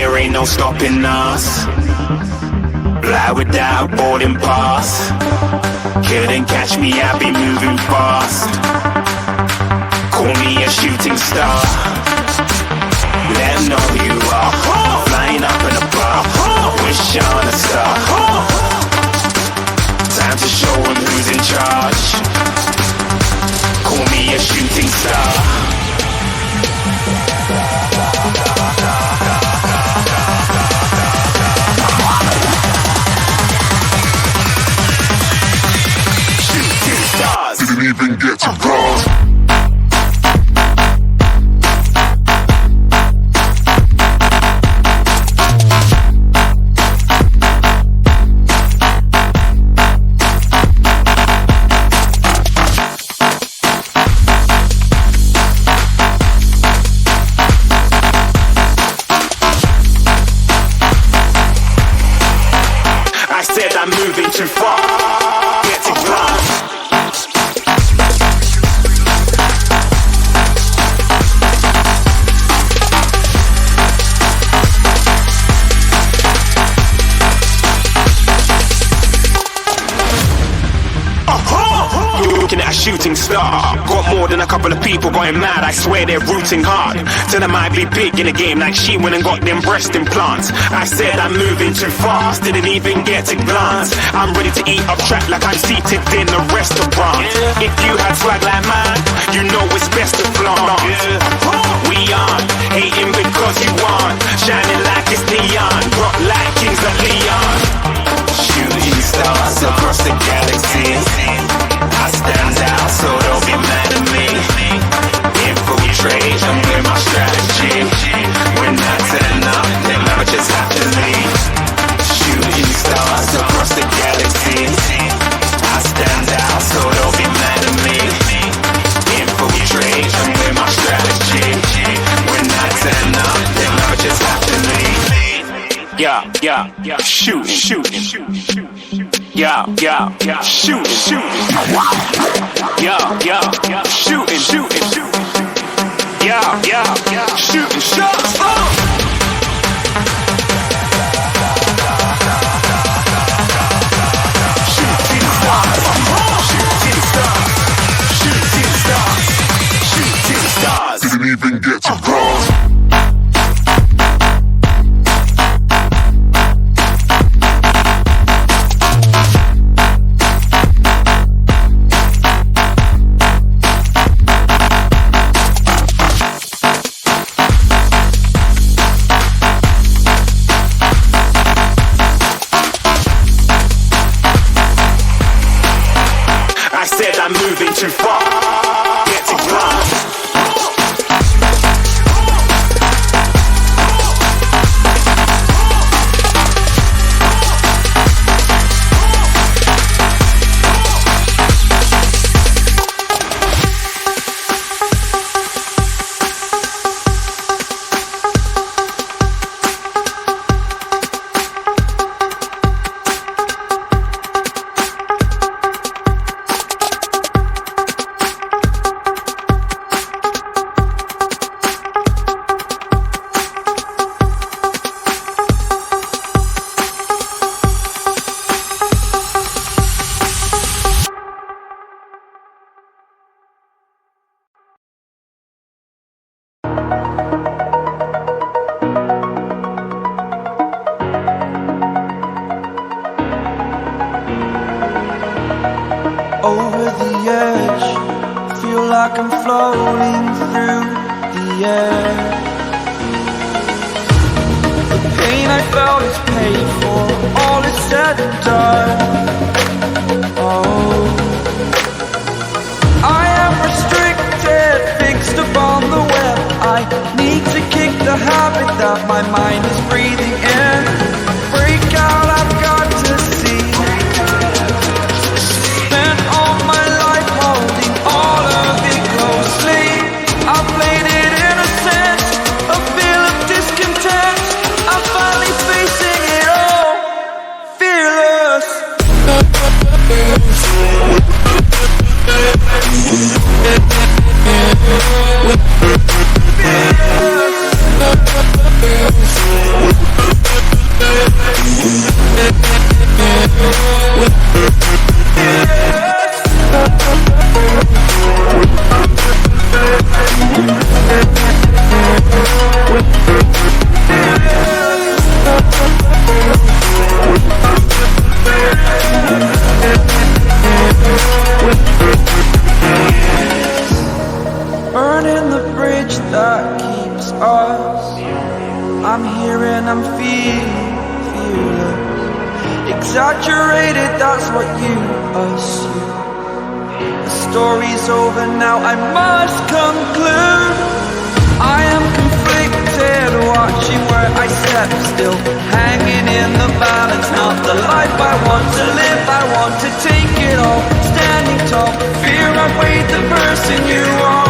there ain't no stopping us. Fly without boarding pass. Couldn't catch me, I be moving fast. Call me a shooting star. Let 'em know who you are. Flying up in a bar. Wish on a star. Time to show 'em who's in charge. Call me a shooting star. Shooting stars. Didn't even get to cross. I said I'm moving too far. Get to glance. You're looking at a shooting star. Got more than a couple of people going mad. I swear they're rooting hard. Tell them I'd be big in the game like she went and got them breast implants. I said I'm moving too fast. Didn't even get to glance. I'm ready to eat up track like I'm seated in a restaurant. If you had swag like mine, you know it's best to flaunt. We aren't hating because you aren't. Shining like it's neon. Rock like kings of Leon. Shooting stars across the galaxy. I stand out, so don't be mad at me. Infiltrate, I'm with my strategy. When I turn up, then I just have to leave. Shooting stars across the galaxy. I stand out, so don't be mad at me. Infiltrate, I'm with my strategy. When I turn up, then I just have to leave. Yeah, shooting. Yeah, shooting. Yeah, shooting. Yeah, shooting shots. Shooting stars. Didn't even get to cross. I said I'm moving too far. Get to glance. Over the edge, feel like I'm floating through the air. The pain I felt is paid for, all is said and done. Oh, I am restricted, fixed upon the web. I need to kick the habit that my mind is breathing in. Break out, I've got to see. Spent all my life holding all of it closely. I played it innocent, a feel of discontent. I'm finally facing it all, fearless. Fearless. burning the bridge that keeps us. I'm here and I'm feeling fearless. Exaggerated, that's what you assume. The story's over now, I must conclude. I am conflicted, watching where I step still, hanging in the balance. Not the life I want to live, I want to take it all. Standing tall, fear I've weighed the person you are.